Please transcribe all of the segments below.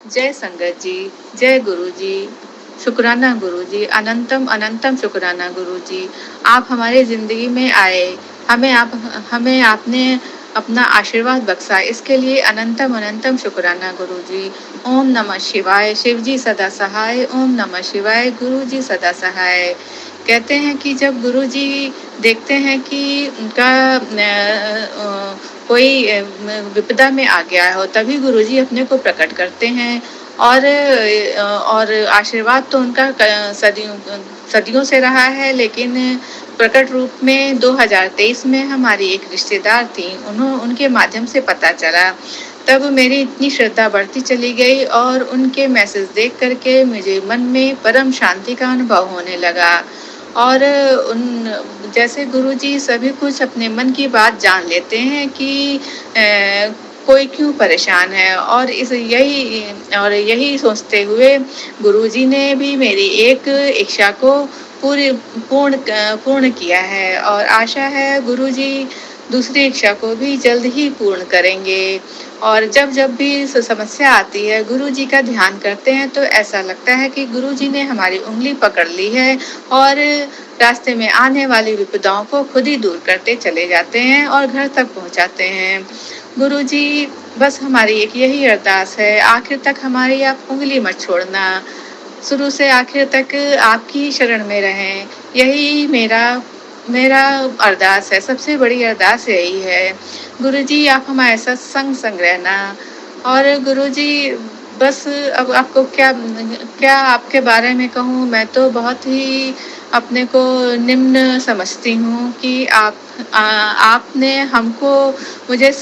जय संगत जी, जय गुरु जी, शुक्राना गुरु जी, अनंतम अनंतम शुक्राना गुरु जी। आप हमारी जिंदगी में आए, हमें आपने अपना आशीर्वाद बख्शा, इसके लिए अनंतम अनंतम शुक्राना गुरु जी। ओम नमः शिवाय, शिव जी सदा सहाय। ओम नमः शिवाय, गुरु जी सदा सहाय। कहते हैं कि जब गुरु जी देखते हैं कि उनका कोई विपदा में आ गया हो, तभी गुरु जी अपने को प्रकट करते हैं। और आशीर्वाद तो उनका सदियों से रहा है, लेकिन प्रकट रूप में 2023 में हमारी एक रिश्तेदार थी, उनके माध्यम से पता चला। तब मेरी इतनी श्रद्धा बढ़ती चली गई और उनके मैसेज देख करके मुझे मन में परम शांति का अनुभव होने लगा। और उन जैसे गुरुजी सभी कुछ अपने मन की बात जान लेते हैं कि कोई क्यों परेशान है, और यही सोचते हुए गुरुजी ने भी मेरी एक इच्छा को पूरी पूर्ण किया है, और आशा है गुरुजी दूसरी इच्छा को भी जल्द ही पूर्ण करेंगे। और जब जब भी समस्या आती है, गुरु जी का ध्यान करते हैं तो ऐसा लगता है कि गुरु जी ने हमारी उंगली पकड़ ली है और रास्ते में आने वाली विपदाओं को खुद ही दूर करते चले जाते हैं और घर तक पहुंचाते हैं। गुरु जी, बस हमारी एक यही अरदास है, आखिर तक हमारी आप उंगली मत छोड़ना, शुरू से आखिर तक आपकी शरण में रहें। यही मेरा मेरा अरदास है, सबसे बड़ी अरदास यही है। गुरुजी, आप हमारे साथ संग संग रहना। और गुरुजी, बस अब आपको क्या क्या आपके बारे में कहूँ, मैं तो बहुत ही अपने को निम्न समझती हूँ कि आपने हमको मुझे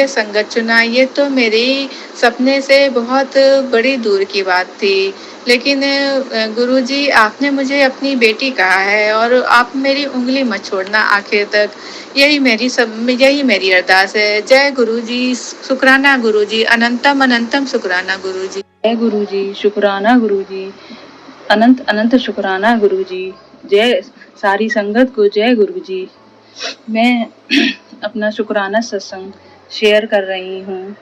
संगत चुना, ये तो मेरी सपने से बहुत बड़ी दूर की बात थी। लेकिन गुरुजी, आपने मुझे अपनी बेटी कहा है और आप मेरी उंगली मत छोड़ना आखिर तक। यही मेरी अरदास है। जय गुरुजी, शुक्राना गुरुजी, अनंतम अनंतम शुक्राना गुरुजी। जय गुरुजी, शुक्राना गुरुजी, अनंत अनंत शुक्राना गुरुजी। जय सारी संगत को जय गुरुजी। मैं अपना शुक्राना सत्संग शेयर कर रही हूँ।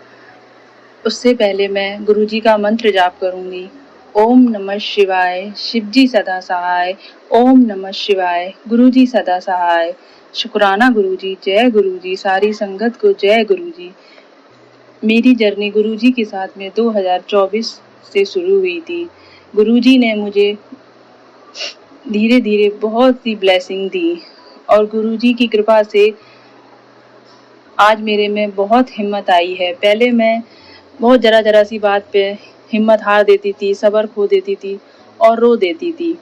उससे पहले मैं गुरुजी का मंत्र जाप करूंगी। ओम नमः शिवाय, शिवजी सदा सहाय। ओम नमः शिवाय, गुरुजी सदा सहाय। शुक्राना गुरुजी, जय गुरुजी, सारी संगत को जय गुरुजी। मेरी जर्नी गुरुजी के साथ में 2024 से शुरू हुई थी। गुरुजी ने मुझे धीरे धीरे बहुत सी ब्लेसिंग दी और गुरुजी की कृपा से आज मेरे में बहुत हिम्मत आई है। पहले मैं बहुत जरा सी बात पे हिम्मत हार देती थी, सब्र खो देती थी और रो देती थी।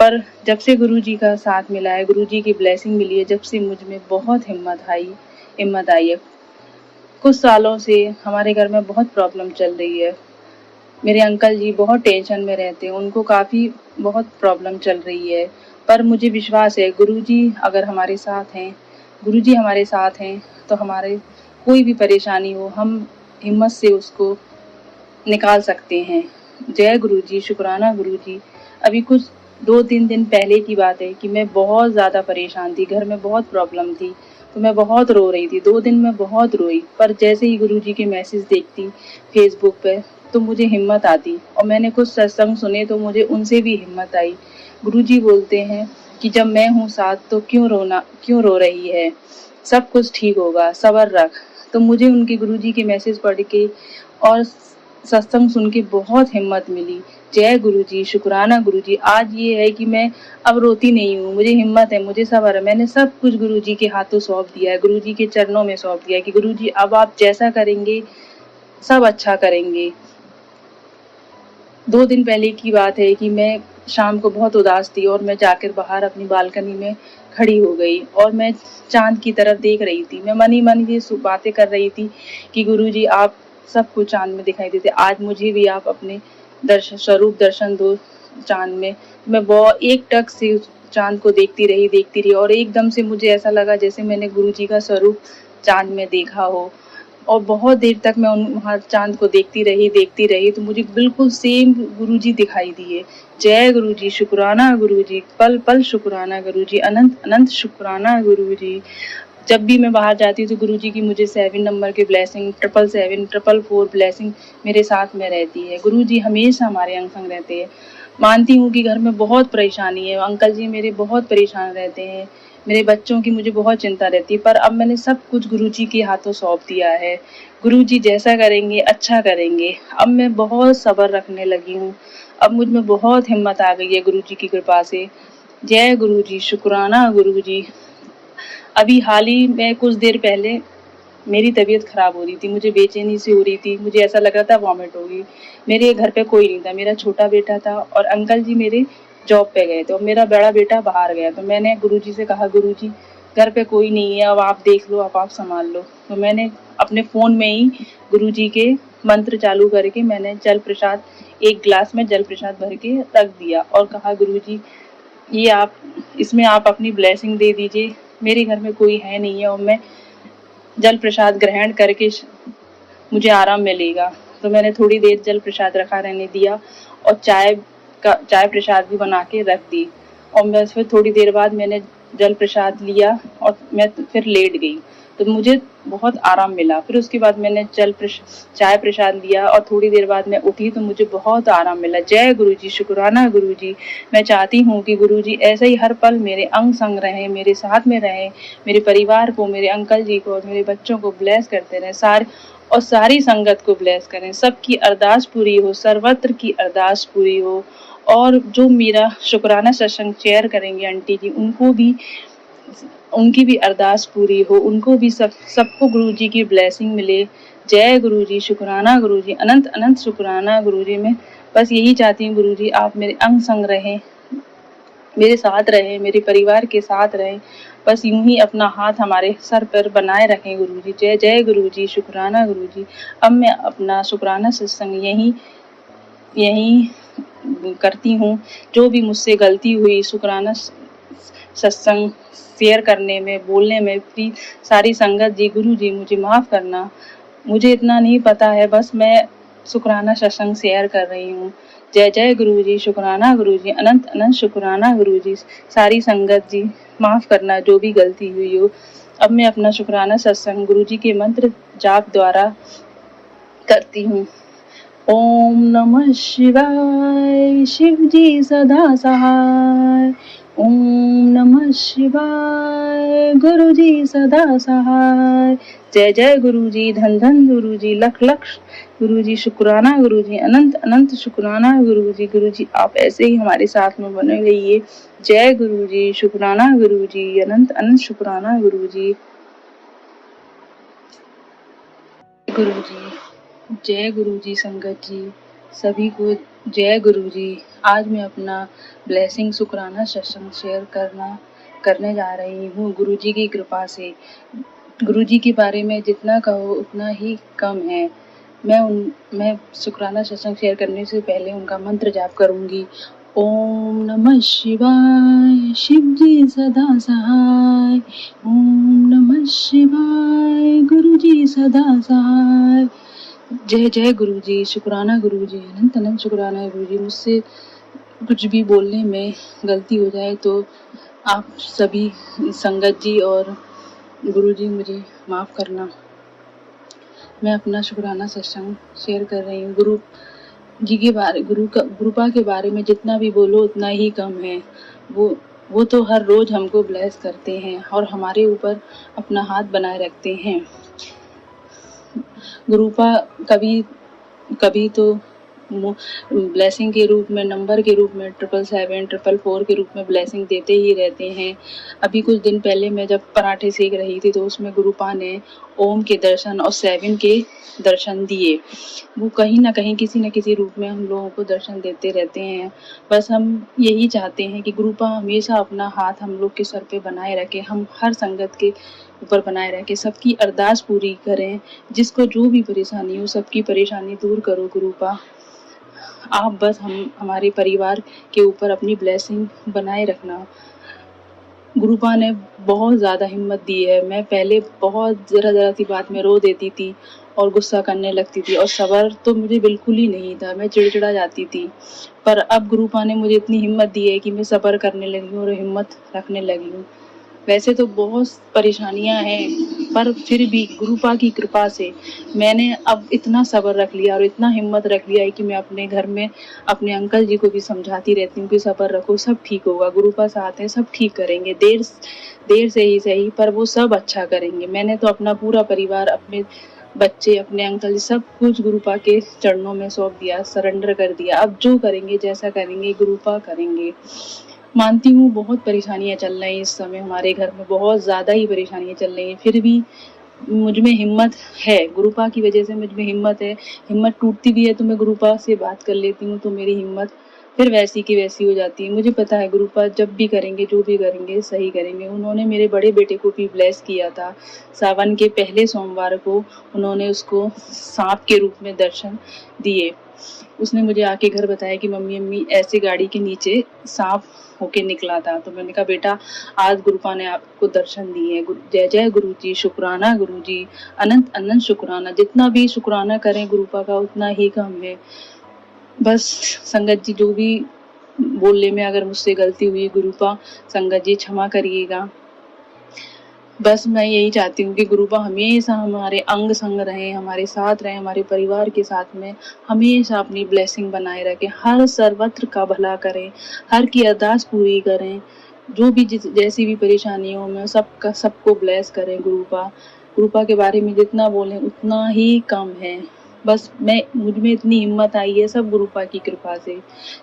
पर जब से गुरुजी का साथ मिला है, गुरुजी की ब्लेसिंग मिली है, जब से मुझ में बहुत हिम्मत आई है। कुछ सालों से हमारे घर में बहुत प्रॉब्लम चल रही है। मेरे अंकल जी बहुत टेंशन में रहते हैं, उनको काफ़ी बहुत प्रॉब्लम चल रही है। पर मुझे विश्वास है गुरुजी अगर हमारे साथ हैं, गुरुजी हमारे साथ हैं तो हमारे कोई भी परेशानी हो, हम हिम्मत से उसको निकाल सकते हैं। जय गुरुजी, शुक्राना गुरुजी। अभी कुछ 2-3 दिन पहले की बात है कि मैं बहुत ज़्यादा परेशान थी, घर में बहुत प्रॉब्लम थी, तो मैं बहुत रो रही थी। 2 दिन मैं बहुत रोई, पर जैसे ही गुरुजी के मैसेज देखती फेसबुक पे तो मुझे हिम्मत आती, और मैंने कुछ सत्संग सुने तो मुझे उनसे भी हिम्मत आई। गुरुजी बोलते हैं कि जब मैं हूँ साथ तो क्यों रो रही है, सब कुछ ठीक होगा, सब्र रख। तो मुझे उनके गुरुजी के मैसेज पढ़ के और सत्संग सुन के बहुत हिम्मत मिली। जय गुरुजी, शुक्राना गुरुजी। आज ये है कि मैं अब रोती नहीं हूँ, मुझे हिम्मत है, मुझे सब्र है। मैंने सब कुछ गुरुजी के हाथों सौंप दिया है, गुरुजी के चरणों में सौंप दिया है कि गुरुजी अब आप जैसा करेंगे सब अच्छा करेंगे। 2 दिन पहले की बात है कि मैं शाम को बहुत उदास थी और मैं जाकर बाहर अपनी बालकनी में खड़ी हो गई और मैं चांद की तरफ देख रही थी। मैं मन ही मन ये बातें कर रही थी कि गुरुजी आप सबको चांद में दिखाई देते, आज मुझे भी आप अपने स्वरूप दर्शन दो चांद में। मैं एक टक से उस चांद को देखती रही और एकदम से मुझे ऐसा लगा जैसे मैंने गुरुजी का स्वरूप चांद में देखा हो, और बहुत देर तक मैं वहाँ चांद को देखती रही तो मुझे बिल्कुल सेम गुरुजी दिखाई दिए। जय गुरुजी, शुक्राना गुरुजी, पल पल शुक्राना गुरुजी, अनंत अनंत शुक्राना गुरुजी। जब भी मैं बाहर जाती हूँ तो गुरुजी की मुझे 7 नंबर की ब्लेसिंग, 777, 444 ब्लेसिंग मेरे साथ में रहती है। गुरुजी हमेशा हमारे अंग संग रहते हैं। मानती हूँ कि घर में बहुत परेशानी है, अंकल जी मेरे बहुत परेशान रहते हैं, मेरे बच्चों की मुझे बहुत चिंता रहती है, पर अब मैंने सब कुछ गुरुजी के हाथों सौंप दिया है। गुरुजी जैसा करेंगे अच्छा करेंगे। अब मैं बहुत सब्र रखने लगी हूँ। अब मुझ में बहुत हिम्मत आ गई है गुरुजी की कृपा से। जय गुरुजी, शुक्राना गुरुजी। अभी हाल ही में कुछ देर पहले मेरी तबीयत खराब हो रही थी, मुझे बेचैनी सी हो रही थी, मुझे ऐसा लग रहा था वॉमिट होगी। मेरे घर पे कोई नहीं था, मेरा छोटा बेटा था और अंकल जी मेरे जॉब पे गए थे और मेरा बड़ा बेटा बाहर गया। तो मैंने गुरुजी से कहा, गुरुजी घर पे कोई नहीं है, अब आप देख लो, अब आप संभाल लो। तो मैंने अपने फ़ोन में ही गुरुजी के मंत्र चालू करके मैंने जल प्रसाद, एक गिलास में जल प्रसाद भर के रख दिया और कहा, गुरुजी ये आप, इसमें आप अपनी ब्लेसिंग दे दीजिए। मेरे घर में कोई है नहीं है और मैं जल प्रसाद ग्रहण करके मुझे आराम मिलेगा। तो मैंने थोड़ी देर जल प्रसाद रखा रहने दिया और चाय प्रसाद भी बना के रख दी और मैं फिर थोड़ी देर बाद मैंने जल प्रसाद लिया और मैं फिर लेट गई, तो मुझे बहुत आराम मिला। फिर उसके बाद मैंने चाय प्रसाद लिया और थोड़ी देर बाद मैं उठी तो मुझे बहुत आराम मिला। जय गुरुजी, शुक्राना गुरुजी। मैं चाहती हूँ कि गुरुजी ऐसे ही हर पल मेरे अंग संग रहें, मेरे साथ में रहें, मेरे परिवार को, मेरे अंकल जी को और मेरे बच्चों को ब्लेस करते रहें, सारी संगत को ब्लेस करें। सबकी अरदास पूरी हो, सर्वत्र की अरदास पूरी हो। और जो मेरा शुक्राना सत्संग शेयर करेंगे आंटी जी, उनकी भी अरदास पूरी हो, उनको भी सबको गुरुजी की ब्लेसिंग मिले। जय गुरुजी, शुक्राना गुरुजी, अनंत अनंत शुक्राना गुरुजी। मैं बस यही चाहती हूँ गुरुजी आप मेरे अंग संग रहें, मेरे साथ रहें, मेरे परिवार के साथ रहें। बस यूं ही अपना हाथ हमारे सर पर बनाए रखें गुरुजी। जय जय गुरुजी, शुक्राना गुरुजी। अब मैं अपना शुक्राना सत्संग यही करती हूँ। जो भी मुझसे गलती हुई शुक्राना सत्संग शेयर करने में, बोलने में, प्लीज सारी संगत जी, गुरु जी मुझे माफ करना। मुझे इतना नहीं पता है, बस मैं शुक्राना सत्संग शेयर कर रही हूँ। जय जय गुरु जी, शुक्राना गुरु जी, अनंत अनंत शुक्राना गुरु जी। सारी संगत जी माफ करना जो भी गलती हुई हो। अब मैं अपना शुक्राना सत्संग गुरु जी के मंत्र जाप द्वारा करती हूँ। ओम नमः शिवाय, शिव जी सदा सहाय। ओम नमः शिवाय, गुरु जी सदा सहाय। जय जय गुरु जी, धन धन गुरु जी, लख लख गुरु जी, शुक्राना गुरु जी, अनंत अनंत शुक्राना गुरु जी। गुरु जी आप ऐसे ही हमारे साथ में बने रहिए। जय गुरु जी, शुक्राना गुरु जी, अनंत अनंत शुक्राना गुरु जी। गुरु जी, जय गुरु जी, संगत जी सभी को जय गुरु जी। आज मैं अपना ब्लेसिंग शुक्राना सत्संग शेयर करने जा रही हूँ गुरु जी की कृपा से। गुरु जी के बारे में जितना कहो उतना ही कम है। मैं शुक्राना सत्संग शेयर करने से पहले उनका मंत्र जाप करूंगी। ओम नमः शिवाय, शिव जी सदा सहाय। ओम नमः शिवाय, गुरु जी सदा सहाय। जय जय गुरु जी, शुक्राना गुरु जी, अनंत अनंत शुक्राना गुरु जी। मुझसे कुछ भी बोलने में गलती हो जाए तो आप सभी संगत जी और गुरु जी मुझे माफ करना। मैं अपना शुक्राना सत्संग शेयर कर रही हूँ। गुरु जी के बारे, गुरुपा के बारे में जितना भी बोलो उतना ही कम है। वो तो हर रोज हमको ब्लेस करते हैं और हमारे ऊपर अपना हाथ बनाए रखते हैं। गुरुपा कभी तो ब्लेसिंग के रूप में, नंबर के रूप में 777, 444 के रूप में ब्लेसिंग देते ही रहते हैं। अभी कुछ दिन पहले मैं जब पराठे सेक रही थी तो उसमें गुरुपा ने ओम के दर्शन और 7 के दर्शन दिए। वो कहीं ना कहीं किसी न किसी रूप में हम लोगों को दर्शन देते रहते हैं। बस हम यही चाहते हैं कि गुरुपा हमेशा अपना हाथ हम लोग के सर पे बनाए रखे, हम हर संगत के ऊपर बनाए रखे, सबकी अरदास पूरी करें। जिसको जो भी परेशानी हो सबकी परेशानी दूर करो गुरुपा। आप बस हमारे परिवार के ऊपर अपनी ब्लेसिंग बनाए रखना। गुरुपा ने बहुत ज़्यादा हिम्मत दी है। मैं पहले बहुत ज़रा सी बात में रो देती थी और गुस्सा करने लगती थी और सब्र तो मुझे बिल्कुल ही नहीं था, मैं चिड़चिड़ा जाती थी। पर अब गुरुपा ने मुझे इतनी हिम्मत दी है कि मैं सब्र करने लगी हूँ और हिम्मत रखने लगी हूँ। वैसे तो बहुत परेशानियां हैं, पर फिर भी गुरुपा की कृपा से मैंने अब इतना सब्र रख लिया और इतना हिम्मत रख लिया है कि मैं अपने घर में अपने अंकल जी को भी समझाती रहती हूँ कि सब्र रखो, सब ठीक होगा, गुरुपा साथ है, सब ठीक करेंगे, देर से ही सही पर वो सब अच्छा करेंगे। मैंने तो अपना पूरा परिवार, अपने बच्चे, अपने अंकल, सब कुछ गुरुपा के चरणों में सौंप दिया, सरेंडर कर दिया। अब जो करेंगे, जैसा करेंगे, गुरुपा करेंगे। मानती हूँ बहुत परेशानियां चल रही हैं इस समय हमारे घर में, बहुत ज्यादा ही परेशानियां चल रही हैं, फिर भी मुझ में हिम्मत है, गुरुपा की वजह से मुझ में हिम्मत है। हिम्मत टूटती भी है तो मैं गुरुपा से बात कर लेती हूँ तो मेरी हिम्मत फिर वैसी की वैसी हो जाती है। मुझे पता है गुरुपा जब भी करेंगे, जो भी करेंगे, सही करेंगे। उन्होंने मेरे बड़े बेटे को भी ब्लेस किया था। सावन के पहले सोमवार को उन्होंने उसको सांप के रूप में दर्शन दिए। उसने मुझे आके घर बताया कि मम्मी अम्मी ऐसे गाड़ी के नीचे सांप होके निकला था। तो मैंने कहा बेटा आज गुरुपा ने आपको दर्शन दिए। जय जय गुरु जी, शुक्राना गुरु जी, अनंत अनंत शुक्राना। जितना भी शुक्राना करें गुरुपा का उतना ही कम है। बस संगत जी जो भी बोलने में अगर मुझसे गलती हुई, गुरुपा संगत जी क्षमा करिएगा। बस मैं यही चाहती हूँ कि गुरुपा हमेशा हमारे अंग संग रहे, हमारे साथ रहे, हमारे परिवार के साथ में हमेशा अपनी ब्लेसिंग बनाए रखें, हर सर्वत्र का भला करें, हर की अरदास पूरी करें, जो भी जैसी भी परेशानियों में सबको ब्लेस करें। गुरुपा के बारे में जितना बोलें उतना ही कम है। बस मुझ में इतनी हिम्मत आई है सब गुरुपा की कृपा से।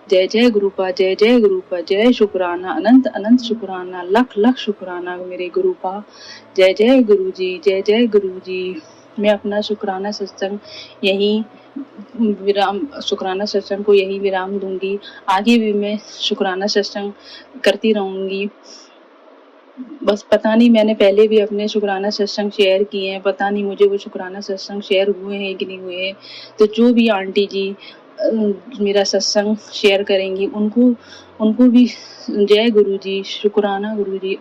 जय जय गुरुपा, जय जय गुरुपा, जय शुक्राना, अनंत अनंत शुक्राना, लख लख शुक्राना मेरे गुरुपा। जय जय गुरु जी, जय जय गुरु जी। मैं अपना शुक्राना सत्संग यही शुक्राना सत्संग को यही विराम दूंगी। आगे भी मैं शुक्राना सत्संग करती रहूंगी। बस पता नहीं, मैंने पहले भी अपने शुक्राना सत्संग शेयर किए हैं, पता नहीं मुझे वो शुक्राना सत्संग शेयर हुए हैं कि नहीं हुए हैं। तो जो भी आंटी जी मेरा सत्संग शेयर करेंगी उनको भी जय गुरु जी, शुक्राना गुरु जी।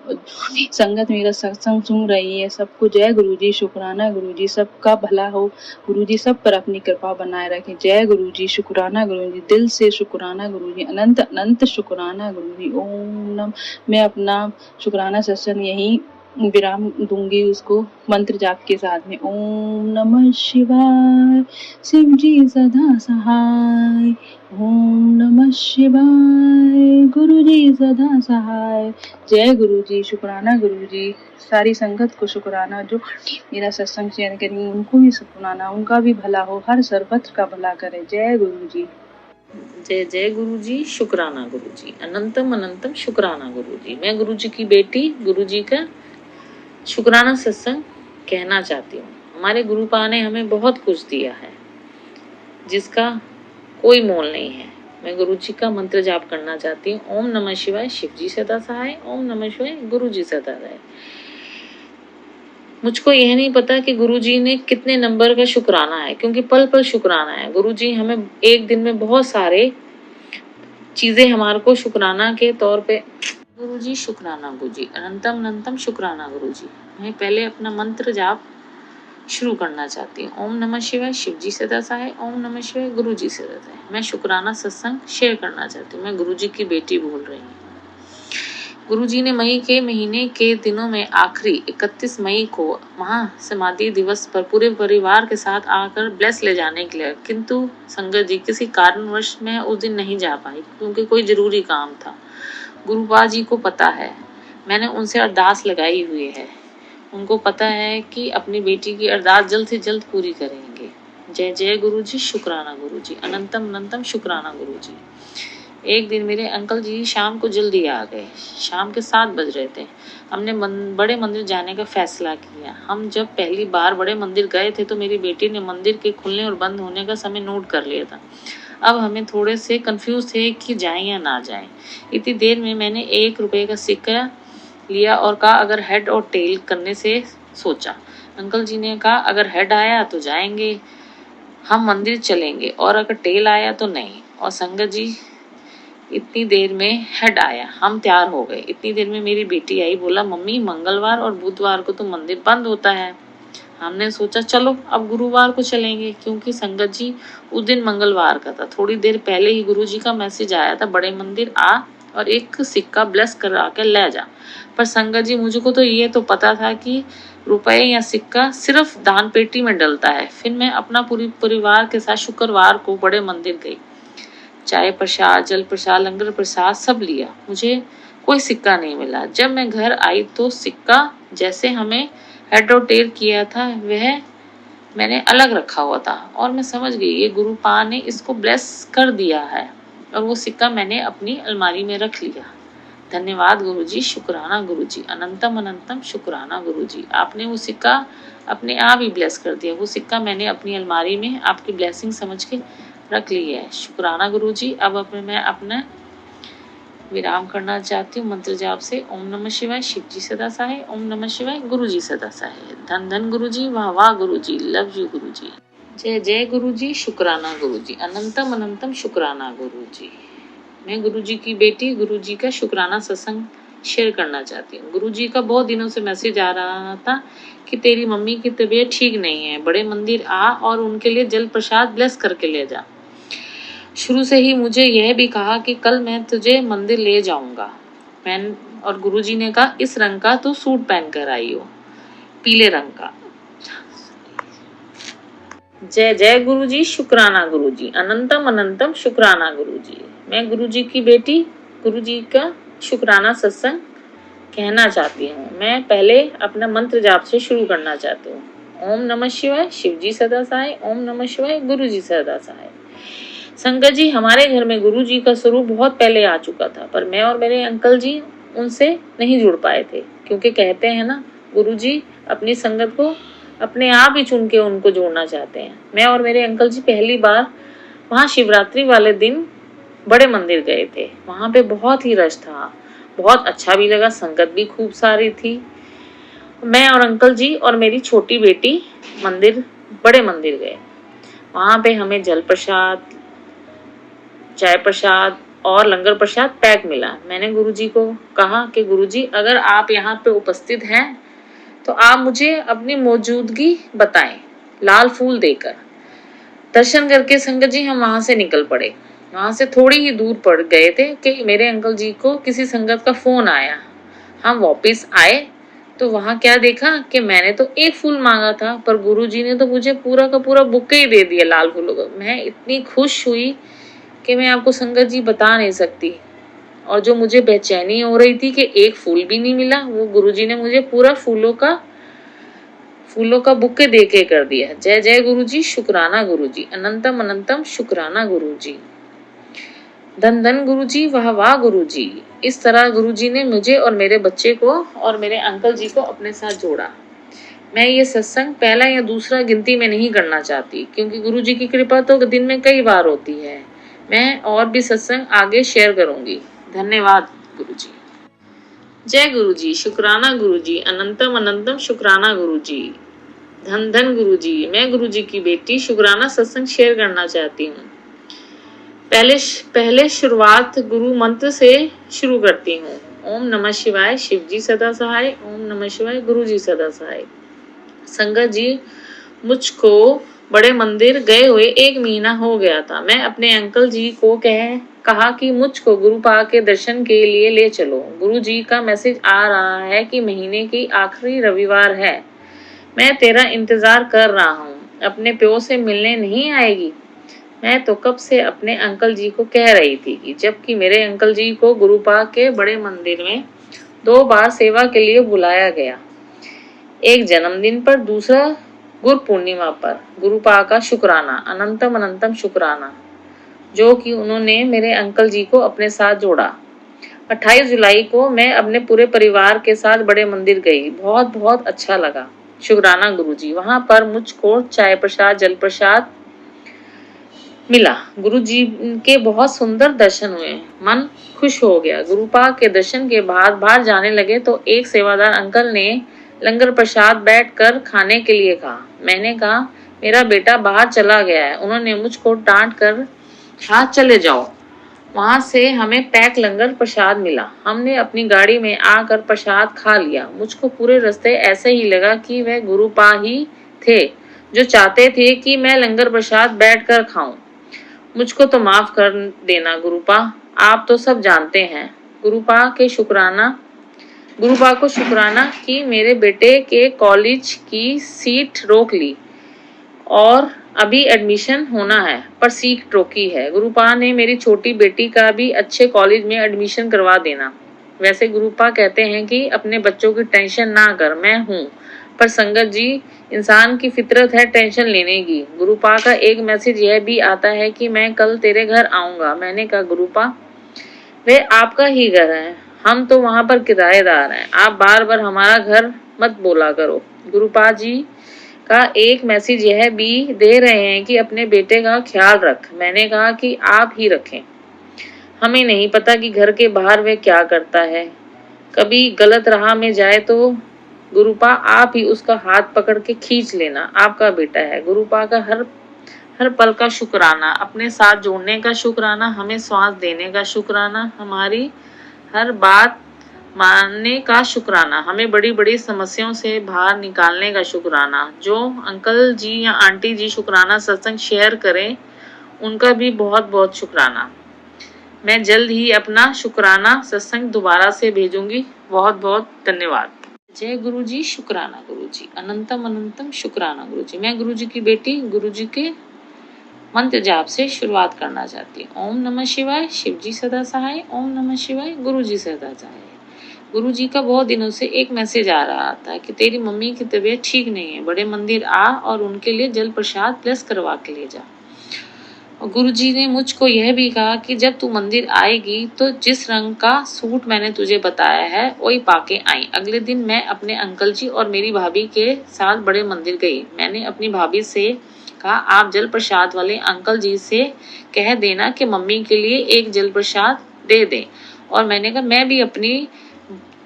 संगत मेरा सत्संग सुन रही है, सबको जय गुरु जी, शुक्राना गुरु जी, सबका भला हो, गुरु जी सब पर अपनी कृपा बनाए रखें। जय गुरु जी, शुक्राना गुरु जी, दिल से शुक्राना गुरु जी, अनंत अनंत शुक्राना गुरु जी। ओम नम। मैं अपना शुक्राना सत्संग यही विराम दूंगी उसको मंत्र जाप के साथ में। ओम नमः शिवाय, शिव जी सदा सहाय। ओम नमः शिवाय, गुरु जी सदा सहाय। जय गुरु जी, शुक्राना गुरु जी। सारी संगत को शुक्राना, जो मेरा सत्संग शेयर करेंगे उनको भी शुक्राना, उनका भी भला हो, हर सर्वत्र का भला करे। जय गुरु जी। जय जय गुरु जी, शुक्राना गुरु जी, अनंतम अनंतम शुक्राना गुरु जी। मैं गुरु जी की बेटी, गुरु जी का शुक्राना सत्संग कहना चाहती हूँ। हमारे गुरुपा ने हमें बहुत कुछ दिया है जिसका कोई मोल नहीं है। मैं गुरु जी का मंत्र जाप करना चाहती हूँ। ओम नमः शिवाय, शिव जी सदा सहाय। ओम नमः शिवाय, गुरु जी सदा सहाय। मुझको यह नहीं पता कि गुरुजी ने कितने नंबर का शुक्राना है, क्योंकि पल पल शुक्राना है। गुरुजी हमें एक दिन में बहुत सारे चीजें हमारे को शुक्राना के तौर पे। गुरुजी शुक्राना गुरुजी, अनंतम अनंतम शुक्राना गुरुजी। मैं पहले अपना मंत्र जाप शुरू करना चाहती हूँ। ओम नमः शिवाय, शिव जी सदा सहाय। ओम नमः शिवाय, गुरु जी सदा सहाय। मैं शुक्राना सत्संग शेयर करना चाहती हूँ। मैं गुरुजी की बेटी बोल रही हूँ। गुरुजी ने मई के महीने के दिनों में आखिरी 31 मई को महासमाधि दिवस पर पूरे परिवार के साथ आकर ब्लेस ले जाने के लिए, किंतु संगत जी किसी कारणवश मैं उस दिन नहीं जा पाई क्योंकि कोई जरूरी काम था। गुरुपा जी को पता है, मैंने उनसे अरदास लगाई हुई है। उनको पता है कि अपनी बेटी की अरदास जल्द से जल्द पूरी करेंगे। जय जय गुरु जी, शुक्राना गुरु जी, अनंतम अनंतम शुक्राना गुरु जी। एक दिन मेरे अंकल जी शाम को जल्दी आ गए। शाम के 7 बज रहे थे। हमने बड़े मंदिर जाने का फैसला किया। हम जब पहली बार बड़े मंदिर गए थे तो मेरी बेटी ने मंदिर के खुलने और बंद होने का समय नोट कर लिया था। अब हमें थोड़े से कंफ्यूज थे कि जाएं या ना जाएं। इतनी देर में मैंने 1 रुपए का सिक्का लिया और कहा अगर हेड और टेल करने से सोचा। अंकल जी ने कहा अगर हेड आया तो जाएंगे, हम मंदिर चलेंगे, और अगर टेल आया तो नहीं। और संगत जी इतनी देर में हेड आया, हम तैयार हो गए। इतनी देर में मेरी बेटी आई, बोला मम्मी मंगलवार और बुधवार को तो मंदिर बंद होता है। हमने सोचा चलो अब गुरुवार को चलेंगे, क्योंकि संगत जी उस दिन मंगलवार का था। थोड़ी देर पहले ही गुरुजी का मैसेज आया था बड़े मंदिर आ और एक सिक्का ब्लेस करा के ले जा। पर संगत जी मुझको तो ये तो पता था कि रुपए या सिक्का सिर्फ दान पेटी में डलता है। फिर मैं अपना पूरी परिवार के साथ शुक्रवार को बड़े मंदिर गई। चाय प्रसाद, जल प्रसाद, लंगर प्रसाद सब लिया। मुझे कोई सिक्का नहीं मिला। जब मैं घर आई तो सिक्का जैसे हमें हेड और टेल किया था वह मैंने अलग रखा हुआ था और मैं समझ गई ये गुरु पा ने इसको ब्लेस कर दिया है और वो सिक्का मैंने अपनी अलमारी में रख लिया। धन्यवाद गुरुजी, शुक्राना गुरुजी, अनंतम अनंतम शुक्राना गुरुजी। आपने वो सिक्का अपने आप ही ब्लेस कर दिया। वो सिक्का मैंने अपनी अलमारी में आपकी ब्लेसिंग समझ के रख ली है। शुक्राना गुरुजी। अब मैं अपना विराम करना चाहती हूँ मंत्र जाप से। ओम नमः शिवाय, शिव जी सदा सहाय। ओम नमः शिवाय, गुरु जी सदा सहाय। धन धन गुरु जी, वाह वाह गुरु जी, लव यू गुरु जी। जय जय गुरु जी, शुक्राना गुरु जी, अनंतम अनंतम शुक्राना गुरु जी। मैं गुरु जी की बेटी गुरु जी का शुक्राना सत्संग शेयर करना चाहती हूँ। गुरु जी का बहुत दिनों से मैसेज आ रहा था कि तेरी मम्मी की तबीयत ठीक नहीं है, बड़े मंदिर आ और उनके लिए जल प्रसाद ब्लेस करके ले जा। शुरू से ही मुझे यह भी कहा कि कल मैं तुझे मंदिर ले जाऊंगा। और गुरुजी ने कहा इस रंग का तो सूट पहन कर आई हो, पीले रंग का। जय जय गुरुजी, शुक्राना गुरुजी, अनंतम अनंतम शुक्राना गुरुजी। मैं गुरुजी की बेटी गुरुजी का शुक्राना सत्संग कहना चाहती हूँ। मैं पहले अपना मंत्र जाप से शुरू करना चाहती हूँ। ओम नमः शिवाय, शिव जी सदा सहाय। ओम नमः शिवाय, गुरु जी सदा सहाय। संगत जी, हमारे घर में गुरु जी का स्वरूप बहुत पहले आ चुका था, पर मैं और मेरे अंकल जी उनसे नहीं जुड़ पाए थे, क्योंकि कहते हैं ना गुरु जी अपनी संगत को अपने आप ही चुन के उनको जोड़ना चाहते हैं। मैं और मेरे अंकल जी पहली बार वहाँ शिवरात्रि वाले दिन बड़े मंदिर गए थे। वहाँ पे बहुत ही रश था, बहुत अच्छा भी लगा, संगत भी खूब सारी थी। मैं और अंकल जी और मेरी छोटी बेटी बड़े मंदिर गए। वहाँ पे हमें जल प्रसाद, चाय प्रसाद और लंगर प्रसाद पैक मिला। मैंने गुरुजी को कहा कि गुरुजी अगर आप यहाँ पे उपस्थित हैं तो आप मुझे अपनी मौजूदगी बताएं, लाल फूल देकर। दर्शन करके संगत जी हम वहां से निकल पड़े। वहां से थोड़ी ही दूर पड़ गए थे कि मेरे अंकल जी को किसी संगत का फोन आया। हम वापस आए तो वहां क्या देखा कि मैंने तो एक फूल मांगा था, पर गुरुजी ने तो मुझे पूरा का पूरा बुके ही दे दिया लाल फूलों का। मैं इतनी खुश हुई कि मैं आपको संगत जी बता नहीं सकती। और जो मुझे बेचैनी हो रही थी कि एक फूल भी नहीं मिला, वो गुरुजी ने मुझे पूरा फूलों का बुके दे के कर दिया। जय जय गुरुजी, शुक्राना गुरुजी, अनंतम अनंतम शुक्राना गुरुजी। धन धन गुरुजी, वाह वाह गुरुजी। इस तरह गुरुजी ने मुझे और मेरे बच्चे को और मेरे अंकल जी को अपने साथ जोड़ा। मैं ये सत्संग पहला या दूसरा गिनती में नहीं करना चाहती, क्योंकि गुरुजी की कृपा तो दिन में कई बार होती है। मैं और भी सत्संग आगे शेयर करूंगी। धन्यवाद गुरुजी। जय गुरुजी, शुक्राना गुरुजी, अनंतम अनंतम शुक्राना गुरुजी। धन धन गुरुजी। मैं गुरुजी की बेटी शुक्राना सत्संग शेयर करना चाहती हूँ। पहले शुरुआत गुरु मंत्र से शुरू करती हूँ। ओम नमः शिवाय, शिव जी सदा सहाय। ओम नमः शिवाय, गुरु जी सदा सहाय। संगत जी, मुझको बड़े मंदिर गए हुए 1 महीना हो गया था। मैं अपने अंकल जी को कहा कि मुझको गुरुपा के दर्शन के लिए ले चलो। गुरु जी का मैसेज आ रहा है कि महीने की आखिरी रविवार है, मैं तेरा इंतजार कर रहा हूँ, अपने प्यो से मिलने नहीं आएगी? मैं तो कब से अपने अंकल जी को कह रही थी कि जबकि मेरे अंकल जी को गुरुपा के बड़े मंदिर में 2 बार सेवा के लिए बुलाया गया, एक जन्मदिन पर, दूसरा गुरु पूर्णिमा पर। गुरुपा का शुक्राना, अनंतम अनंतम शुक्राना, जो कि उन्होंने मेरे अंकल जी को अपने साथ जोड़ा। 28 जुलाई को मैं अपने पूरे परिवार के साथ बड़े मंदिर गई। बहुत बहुत अच्छा लगा। शुक्राना गुरुजी। वहां पर मुझको चाय प्रसाद, जल प्रसाद मिला। गुरु जी के बहुत सुंदर दर्शन हुए, मन खुश हो गया। गुरुपा के दर्शन के बाद बाहर जाने लगे तो एक सेवादार अंकल ने लंगर प्रसाद बैठकर खाने के लिए कहा। मैंने कहा मेरा बेटा बाहर चला गया है। उन्होंने मुझको डांट कर कहा चले जाओ। वहां से हमें पैक लंगर प्रसाद मिला। हमने अपनी गाड़ी में आकर प्रसाद खा लिया। मुझको पूरे रास्ते ऐसे ही लगा कि वह गुरुपा ही थे जो चाहते थे कि मैं लंगर प्रसाद बैठकर खाऊं। मुझको तो माफ कर देना गुरुपा, आप तो सब जानते हैं, गुरुपा को शुक्राना कि मेरे बेटे के कॉलेज की सीट रोक ली और अभी एडमिशन होना है पर सीट रोकी है। गुरुपा ने मेरी छोटी बेटी का भी अच्छे कॉलेज में एडमिशन करवा देना। वैसे गुरुपा कहते हैं कि अपने बच्चों की टेंशन ना कर, मैं हूँ, पर संगत जी इंसान की फितरत है टेंशन लेने की। गुरुपा का एक मैसेज यह भी आता है कि मैं कल तेरे घर आऊंगा। मैंने कहा गुरुपा वे आपका ही घर है, हम तो वहां पर किराएदार हैं, आप बार बार हमारा घर मत बोला करो। गुरुपा जी का एक मैसेज यह भी दे रहे हैं कि अपने बेटे का ख्याल रख। मैंने कहा कि आप ही रखें, हमें नहीं पता कि घर के बाहर वह क्या करता है, कभी गलत राह में जाए तो गुरुपा आप ही उसका हाथ पकड़ के खींच लेना, आपका बेटा है। गुरुपा का हर पल का शुक्राना, अपने साथ जोड़ने का शुक्राना, हमें श्वास देने का शुक्राना, हमारी हर बात मानने का शुक्राना, हमें बड़ी बड़ी समस्याओं से बाहर निकालने का शुक्राना। जो अंकल जी या आंटी जी शुक्राना सत्संग शेयर करें उनका भी बहुत बहुत शुक्राना। मैं जल्द ही अपना शुक्राना सत्संग दोबारा से भेजूंगी। बहुत बहुत धन्यवाद। जय गुरु जी, शुक्राना गुरु जी, अनंतम अनंतम शुक्राना गुरु जी। मैं गुरु जी की बेटी गुरु जी के मंत्र जाप से शुरुआत करना चाहती हूँ। ओम नमः शिवाय, शिव जी सदा सहाय। ओम नमः शिवाय, गुरु जी सदा सहाय। गुरु जी का बहुत दिनों से एक मैसेज आ रहा था कि तेरी मम्मी की तबीयत ठीक नहीं है, बड़े मंदिर आ और उनके लिए जल प्रसाद प्लस करवा के ले जा। और गुरु जी ने मुझको यह भी कहा कि जब तू मंदिर आएगी तो जिस रंग का सूट मैंने तुझे बताया है वही पाके आई। अगले दिन मैं अपने अंकल जी और मेरी भाभी के साथ बड़े मंदिर गई। मैंने अपनी भाभी से कहा आप जल प्रसाद वाले अंकल जी से कह देना कि मम्मी के लिए एक जल प्रसाद दे दें। और मैंने कहा मैं भी अपनी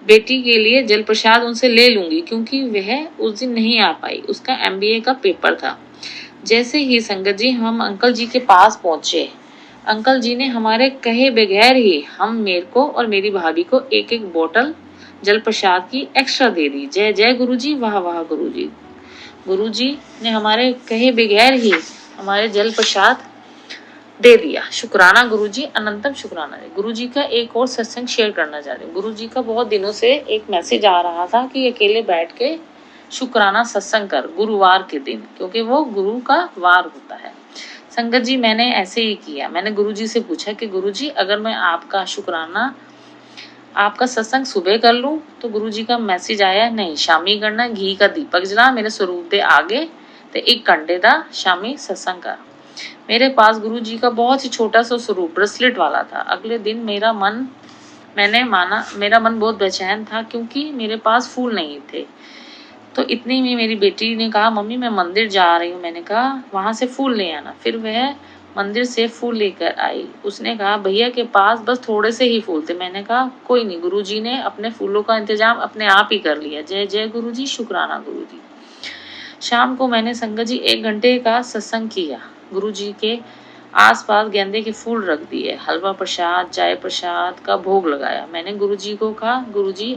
बेटी के लिए जल प्रसाद उनसे ले लूंगी क्योंकि वह उस दिन नहीं आ पाई, उसका MBA का पेपर था। जैसे ही संगत जी हम अंकल जी के पास पहुंचे, अंकल जी ने हमारे कहे बगैर ही हम मेरे को और मेरी भाभी को एक एक बोतल जल प्रसाद की एक्स्ट्रा दे दी। जय जय गुरु जी, वाह वाह गुरु जी। गुरु जी ने हमारे कहे बगैर ही हमारे जल प्रसाद दे दिया। शुक्राना गुरु जी, अनंतम शुक्राना। गुरु जी का एक और सत्संग शेयर करना चाह रही हूँ। गुरु जी का बहुत दिनों से एक मैसेज आ रहा था कि अकेले बैठ के शुक्राना सत्संग कर गुरुवार के दिन, क्योंकि वो गुरु का वार होता है। संगत जी मैंने ऐसे ही किया। मैंने गुरु जी से पूछा कि गुरु जी अगर मैं आपका शुक्राना आपका सत्संग सुबह कर लूं तो गुरु जी का मैसेज आया नहीं, शामी करना, घी का दीपक जला मेरे स्वरूप दे आगे ते 1 घंटे दा शामी सत्संग कर। मेरे पास गुरु जी का बहुत ही छोटा सा स्वरूप ब्रेसलेट वाला था। अगले दिन मेरा मन बहुत बेचैन था क्योंकि मेरे पास फूल नहीं थे। तो इतनी में मेरी बेटी ने कहा मम्मी मैं मंदिर जा रही हूँ। मैंने कहा वहां से फूल ले आना। फिर वह मंदिर से फूल लेकर आई। उसने कहा भैया के पास बस थोड़े से ही फूल थे। मैंने कहा कोई नहीं, गुरुजी ने अपने फूलों का इंतजाम अपने आप ही कर लिया। जय जय गुरुजी, शुक्राना गुरुजी। शाम को मैंने संगत जी 1 घंटे का सत्संग किया। गुरुजी के आसपास गेंदे के फूल रख दिए, हलवा प्रसाद, चाय प्रसाद का भोग लगाया। मैंने गुरुजी को कहा गुरुजी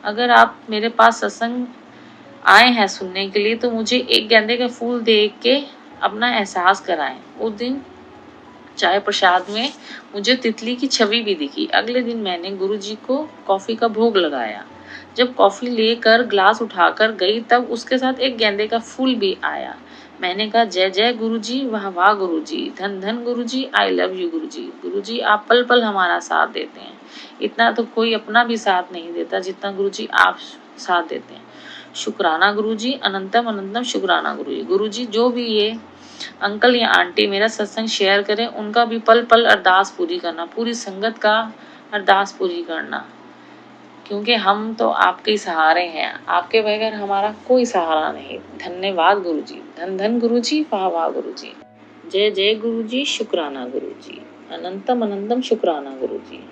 अगर आप मेरे पास सत्संग आए हैं सुनने के लिए तो मुझे 1 गेंदे का फूल दे के अपना एहसास कराएं। उस दिन चाय प्रसाद में मुझे तितली की छवि भी दिखी। अगले दिन मैंने गुरुजी को कॉफी का भोग लगाया। जब कॉफी लेकर ग्लास उठाकर गई तब उसके साथ 1 गेंदे का फूल भी आया। मैंने कहा जय जय गुरुजी, वाह वाह गुरुजी, धन धन गुरुजी, आई लव यू गुरुजी। गुरुजी आप पल पल हमारा साथ देते हैं, इतना तो कोई अपना भी साथ नहीं देता जितना गुरुजी आप साथ देते हैं। शुक्राना गुरुजी, अनंतम अनंतम शुक्राना गुरुजी। गुरुजी जो भी ये अंकल या आंटी मेरा सत्संग शेयर करें उनका भी पल पल अरदास पूरी करना, पूरी संगत का अरदास पूरी करना, क्योंकि हम तो आपके ही सहारे हैं, आपके बगैर हमारा कोई सहारा नहीं। धन्यवाद गुरुजी, धन धन गुरुजी, वाह वाह गुरुजी। जय जय गुरुजी, शुक्राना गुरुजी, अनंतम अनंतम शुक्राना गुरुजी।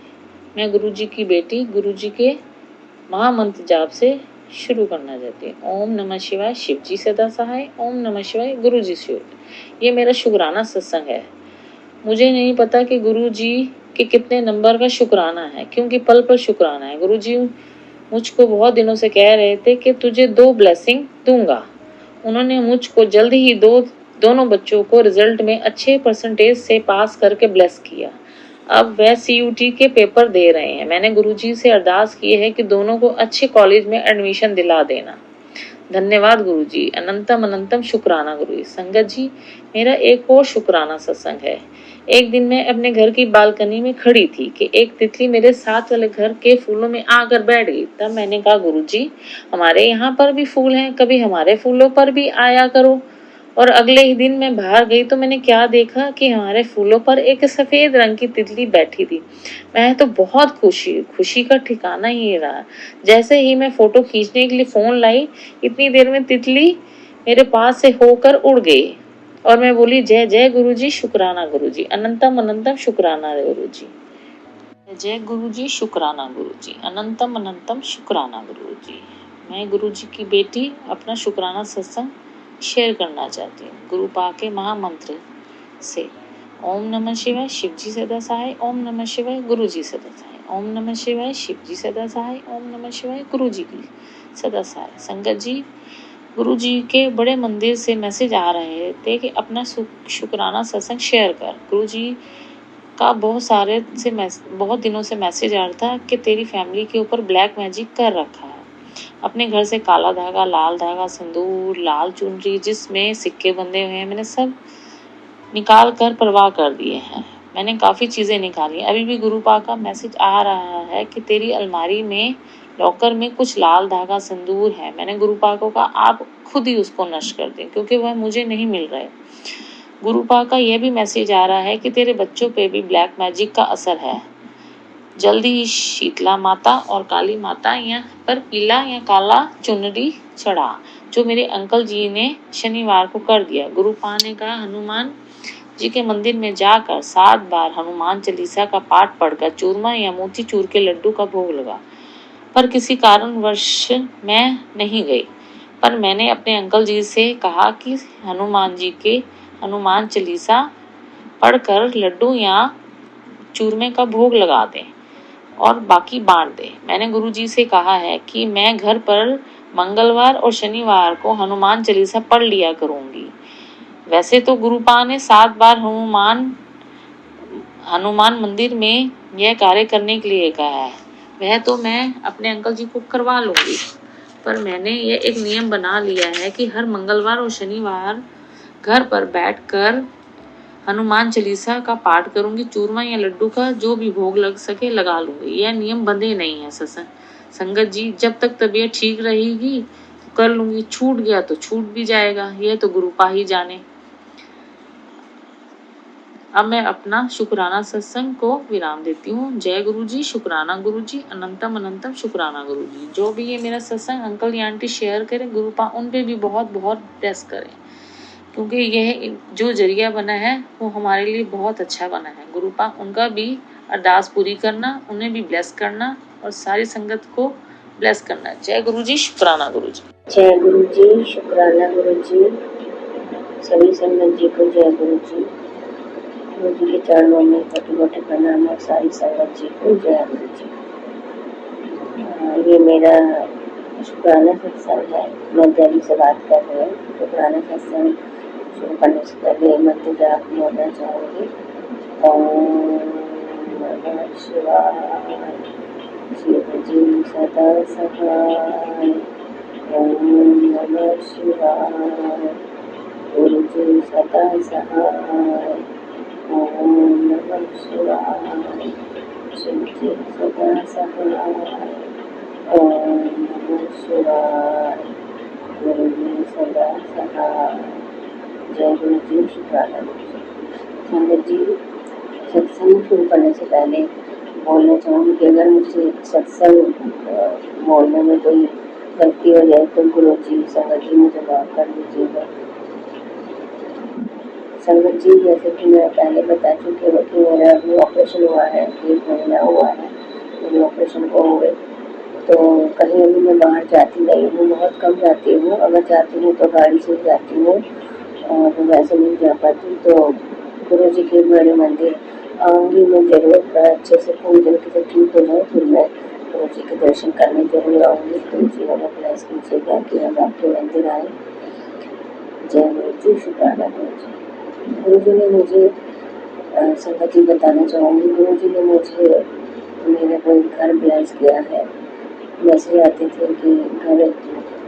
मैं गुरुजी की बेटी गुरुजी के महामंत्र जाप से शुरू करना चाहती हूँ। ओम नमः शिवाय, शिव जी सदा सहाय। ओम नमः शिवाय, गुरु जी शिव। ये मेरा शुक्राना सत्संग है। मुझे नहीं पता कि गुरु जी के कितने नंबर का शुक्राना है, क्योंकि पल पल शुक्राना है। गुरु जी मुझको बहुत दिनों से कह रहे थे कि तुझे 2 ब्लेसिंग दूंगा। उन्होंने मुझको जल्द ही दोनों बच्चों को रिजल्ट में अच्छे परसेंटेज से पास करके ब्लेस किया। अब वह CUT के पेपर दे रहे हैं। मैंने गुरुजी से अरदास की है कि दोनों को अच्छे कॉलेज में एडमिशन दिला देना। धन्यवाद गुरुजी, अनंतम अनंतम शुक्राना गुरुजी। संगत जी, मेरा एक और शुक्राना सत्संग है। एक दिन मैं अपने घर की बालकनी में खड़ी थी कि एक तितली मेरे साथ वाले घर के फूलों में आकर बैठ गई। तब मैंने कहा, गुरुजी, हमारे यहाँ पर भी फूल हैं, कभी हमारे फूलों पर भी आया करो। और अगले ही दिन मैं बाहर गई तो मैंने क्या देखा कि हमारे फूलों पर एक सफेद रंग की तितली बैठी थी। मैं तो बहुत खुशी का ठिकाना ही रहा। जैसे ही मैं फोटो खींचने के लिए फोन लाई, इतनी देर में तितली मेरे पास से होकर उड़ गई और मैं बोली, जय जय गुरुजी, शुक्राना गुरुजी, अनंतम अनंतम शुक्राना गुरुजी। जय गुरुजी, शुक्राना गुरुजी, अनंतम अनंतम शुक्राना गुरुजी। मैं गुरुजी की बेटी अपना शुक्राना सत्संग शेयर करना चाहती हूँ गुरु पाक के महामंत्र से। ओम नमः शिवाय, शिव जी सदा सहाय। ओम नमः शिवाय, गुरु जी सदा सहाय। ओम नमः शिवाय, शिव जी सदा सहाय। ओम नमः शिवाय, गुरु जी की सदा सहाय। संगत जी, गुरु जी के बड़े मंदिर से मैसेज आ रहे थे कि अपना शुक्राना सत्संग शेयर कर। गुरु जी का बहुत दिनों से मैसेज आ रहा था कि तेरी फैमिली के ऊपर ब्लैक मैजिक कर रखा है। अपने घर से काला धागा, लाल धागा, सिंदूर, लाल चुनरी जिसमें सिक्के बंधे हुए हैं, मैंने सब निकाल कर परवाह कर दिए हैं। मैंने काफ़ी चीज़ें निकाली। अभी भी गुरु पाक का मैसेज आ रहा है कि तेरी अलमारी में, लॉकर में कुछ लाल धागा, सिंदूर है। मैंने गुरु पाक को कहा, आप खुद ही उसको नष्ट कर दें क्योंकि वह मुझे नहीं मिल रहे। गुरु पाक का यह भी मैसेज आ रहा है कि तेरे बच्चों पे भी ब्लैक मैजिक का असर है। जल्दी ही शीतला माता और काली माता यहाँ पर पीला या काला चुनरी चढ़ा, जो मेरे अंकल जी ने शनिवार को कर दिया। गुरु पाक ने कहा, हनुमान जी के मंदिर में जाकर 7 बार हनुमान चालीसा का पाठ पढ़कर चूरमा या मोतीचूर के लड्डू का भोग लगा। पर किसी कारणवश मैं नहीं गई। पर मैंने अपने अंकल जी से कहा कि हनुमान जी के हनुमान चालीसा पढ़कर लड्डू या चूरमे का भोग लगा दें और बाकी बांट दें। मैंने गुरुजी से कहा है कि मैं घर पर मंगलवार और शनिवार को हनुमान चालीसा पढ़ लिया करूंगी। वैसे तो गुरुपा ने 7 बार हनुमान मंदिर में यह कार्य करने के लिए कहा है। वह तो मैं अपने अंकल जी को करवा लूंगी, पर मैंने ये एक नियम बना लिया है कि हर मंगलवार और शनिवार घर पर बैठकर हनुमान चालीसा का पाठ करूंगी। चूरमा या लड्डू का जो भी भोग लग सके लगा लूंगी। यह नियम बंधे नहीं है संगत जी। जब तक तबीयत ठीक रहेगी तो कर लूंगी, छूट गया तो छूट भी जाएगा, यह तो गुरुपा ही जाने। अब मैं अपना शुक्राना सत्संग को विराम देती हूँ। जय गुरु जी, शुक्राना गुरु जी, अनंतम अनंतम शुक्राना गुरु जी। जो भी ये मेरा सत्संग अंकल या आंटी शेयर करें, गुरुपा उन पे भी बहुत बहुत ब्लेस करें, क्योंकि यह जो जरिया बना है वो हमारे लिए बहुत अच्छा बना है। गुरुपा उनका भी अरदास पूरी करना, उन्हें भी ब्लेस करना और सारी संगत को ब्लेस करना। जय गुरु जी, शुक्राना गुरु जी। जय गुरु जी, शुक्राना गुरु जी। सभी संगत जी को जय गुरु जी। गुरु जी के चरणों में कोटि-कोटि प्रणाम और सारी संगत जी को जय गुरु जी। ये मेरा शुक्राना सत्संग है। मैं दिल्ली से बात कर रही हूँ। शुक्राना सत्संग शुरू करने से पहले मंत्र जाप बोलना चाहूँगी। ओम नमः शिवाय, शिव जी सदा सहाय। ओम नमः शिवाय, गुरु जी सदा सहाय। ओम नमः शिवाय, शिव जी सदा सहाय। ओम नमः शिवाय, गुरु जी सदा सहाय। जय गुरु जी, शुक्राना गुरु जी। संगत जी, सत्संग शुरू करने से पहले बोलना चाहूँगी कि अगर मुझसे सत्संग बोलने में कोई गलती हो जाए तो गुरु जी, संगत जी मुझे माफ कर दीजिएगा। संगत जी, जैसे कि मैं पहले बता चुकी हूँ कि मेरा अभी ऑपरेशन हुआ है, 1 महीना हुआ है मेरे ऑपरेशन को हुए। तो कहीं अभी मैं बाहर जाती नहीं हूँ, बहुत कम जाती हूँ। अगर जाती हूँ तो गाड़ी से जाती हूँ और वैसे नहीं जा पाती। तो गुरु जी के बड़े मंदिर आऊँगी मैं जरूर, अच्छे से पूजन के ठीक हो जाए फिर मैं गुरु जी के दर्शन करने जरूर आऊँगी। गुरु जी हमें ब्लेस कीजिएगा कि हम आपके मंदिर आए। जय गुरु जी, शुक्राना गुरु जी। गुरु जी ने मुझे संगत जी बताना चाहूँगी, गुरु जी ने मुझे मेरे को एक घर ब्लेस किया है। मैसेज आते थे कि घर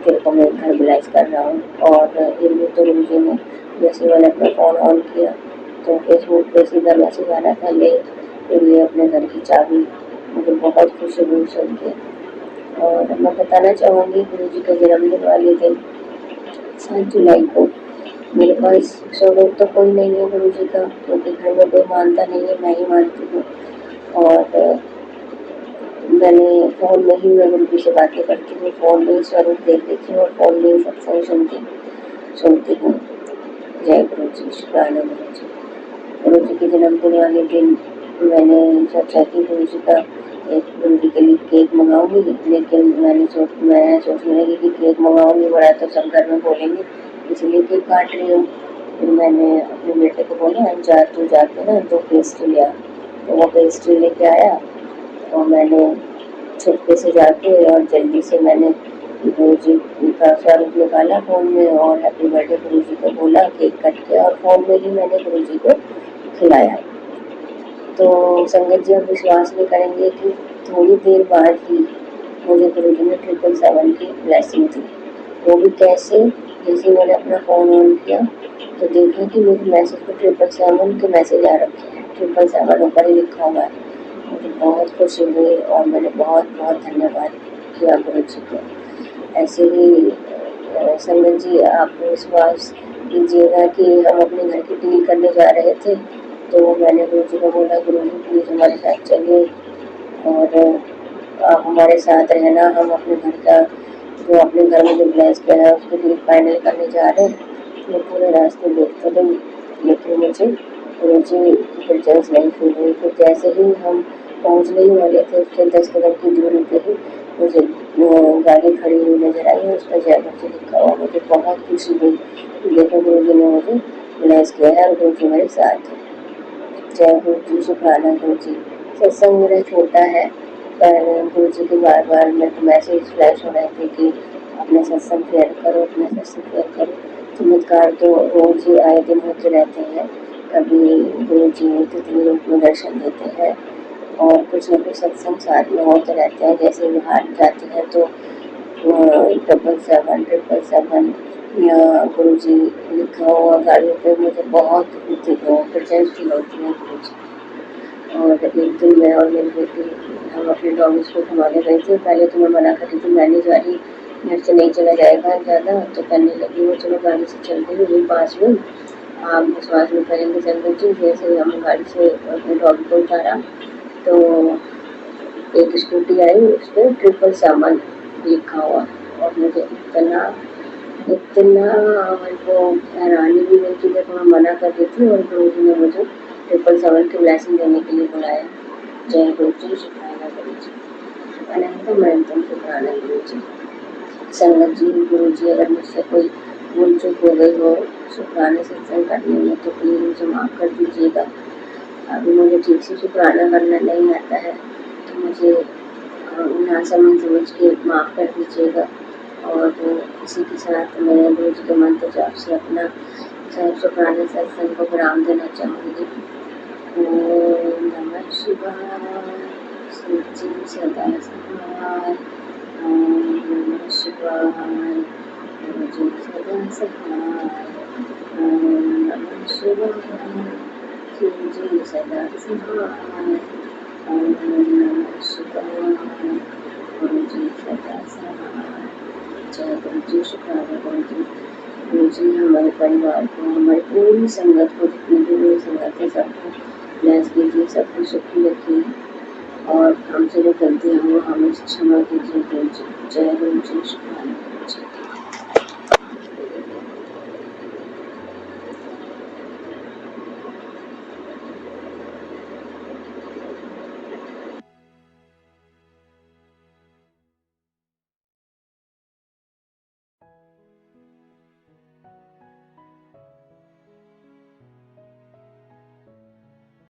तेरे को मैं घर ब्लेस कर रहा हूँ, और इनमें तो गुरु जी ने जैसे मैंने अपना फ़ोन ऑन किया तो फेसबुक पे सीधा मैसेज आ रहा था, ले अपने घर की चाबी। मुझे बहुत खुशी हुई सुन के। और मैं बताना चाहूँगी, गुरु जी का जन्मदिन वाले दिन 7 जुलाई को मेरे पास स्वरूप तो कोई नहीं है गुरु जी का, क्योंकि घर में कोई मानता नहीं है, मैं ही मानती हूँ। और मैंने फ़ोन में ही मैं गुरु जी से बातें करती हूँ, फ़ोन में ही स्वरूप देख लेती हूँ और फ़ोन में ही सत्संग सुनती हूँ। जय गुरु जी, शुक्राना गुरु जी। गुरु जी के जन्मदिन वाले दिन मैंने सोचा कि गुरु जी के लिए केक मंगाऊंगी, लेकिन मैं सोचने लगी कि केक मंगाऊंगी बड़ा तो सब घर में बोलेंगे, इसलिए केक काट रही हूँ। फिर मैंने अपने बेटे को बोला, तू जाके ना 2 पेस्ट्री ले आ। तो वो पेस्ट्री लेके आया और मैंने छुपके से जाके और जल्दी से मैंने गुरु जी का स्वरूप निकाला फ़ोन में और हैप्पी बर्थडे गुरु जी को बोला, केक कट के, और फ़ोन में ही मैंने गुरु जी को खिलाया। तो संगत जी, आप विश्वास नहीं करेंगे कि थोड़ी देर बाद ही मुझे गुरु जी ने 777 की ब्लेसिंग दी। वो भी कैसे? जैसे मैंने अपना फ़ोन ऑन किया तो देखा कि मेरे मैसेज पे 777 के मैसेज आ रखे हैं, 777 ऊपर ही लिखा हुआ है। मुझे बहुत खुशी हुई और मैंने बहुत बहुत धन्यवाद किया गुरु जी को। ऐसे ही संगत जी, आप विश्वास कीजिएगा कि हम अपने घर की डील करने जा रहे थे, तो मैंने गुरु जी को बोला, गुरु जी प्लीज़ हमारे साथ चलिए और आप हमारे साथ रहना, हम अपने घर का जो अपने घर में जो ब्लेस किया है उसको डील फाइनल करने जा रहे हैं। मैं पूरे रास्ते देखते रही, लेकिन मुझे गुरु जी की प्रेजेंस नहीं फील हुई। फिर जैसे ही हम पहुँचने ही वाले थे, उसके 10 कदम की दूरी पे ही मुझे गाड़ी खड़ी हुई नजर आई और उस पर जय गुरु जी लिखा हुआ। मुझे बहुत खुशी हुई, देखो गुरु जी ने मुझे ब्लेस किया है और गुरु जी मेरे साथ है। जय गुरु जी, शुक्राना गुरु जी। सत्संग मेरा छोटा है, पर गुरु जी के बार बार मेरे को मैसेज फ्लैश हो रहे थे कि अपना सत्संग शेयर करो, अपना सत्संग शेयर करो। चमत्कार तो रोज ही आए दिन होते रहते हैं। कभी गुरु जी तितली रूप में दर्शन देते हैं और कुछ न कुछ सत्संग साथ में होते रहते हैं। जैसे बाहर जाते हैं तो 777 या गुरु जी लिखा हुआ गाड़ियों पे मुझे बहुत प्रेजेंस फील होती है गुरु जी। और एक दिन मैं और मेरी बेटी हम अपने डॉग्स को घुमाने गए थे। पहले तो मैं मना कर रही थी, मैं नहीं जा रही, घर से नहीं चला जाएगा ज़्यादा, तो कहने लगी वो चलो गाड़ी से चलते हैं, यही पास में। आप विश्वास नहीं करेंगे संगत जी, जैसे हम गाड़ी से अपने डॉग को उतारा तो एक स्कूटी आई, उस पर 777 लिखा हुआ और मुझे इतना मेरे को हैरानी भी हुई कि देखो मैं मना कर रही थी और गुरु जी ने मुझे 777 की ब्लेसिंग देने के लिए बुलाया। जय गुरु जी, शुक्राना गुरु जी, अनंतम अनंतम शुक्राना गुरु जी। संगत जी, गुरु जी अगर मुझसे कोई भूल चूक हो गई हो शुक्राना सत्संग करने में तो प्लीज़ मुझे माफ़ कर दीजिएगा। अभी मुझे ठीक से शुक्राना करना नहीं आता है, तो मुझे ना समझ के माफ़ कर दीजिएगा। और इसी के साथ मैं गुरु जी के मंत्र जाप से अपना शुक्राना सत्संग को विराम देना चाहूँगी। ओम नमः शिवाय, सच्ची सदा सहाय। ओम नमः शिवाय, गुरु जी सदा सहाय। ओम नमः शिवाय, गुरु जी सदा सहाय। ओम नमः शिवाय, गुरु जी सदा सहाय। जय गुरु जी, शुक्राना गुरु जी। गुरु जी हमारे परिवार को, हमारी पूरी संगत को, जितनी भी मेरी संगत है सबको ब्लेस कीजिए, सबको सुखी रखिए और हमसे जो गलतियाँ वो हमें क्षमा कीजिए गुरु जी। जय गुरु जी, शुक्राना।